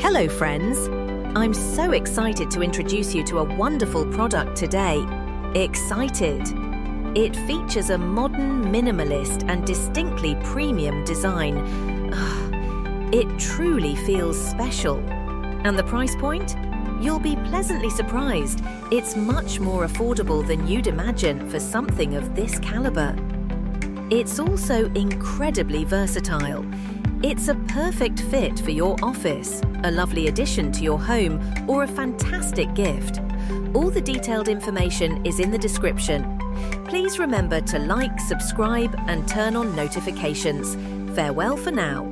Hello friends! I'm so excited to introduce you to a wonderful product today. Excited! It features a modern, minimalist and distinctly premium design. It truly feels special. And the price point? You'll be pleasantly surprised. It's much more affordable than you'd imagine for something of this caliber. It's also incredibly versatile. It's a perfect fit for your office, a lovely addition to your home, or a fantastic gift. All the detailed information is in the description. Please remember to like, subscribe, and turn on notifications. Farewell for now.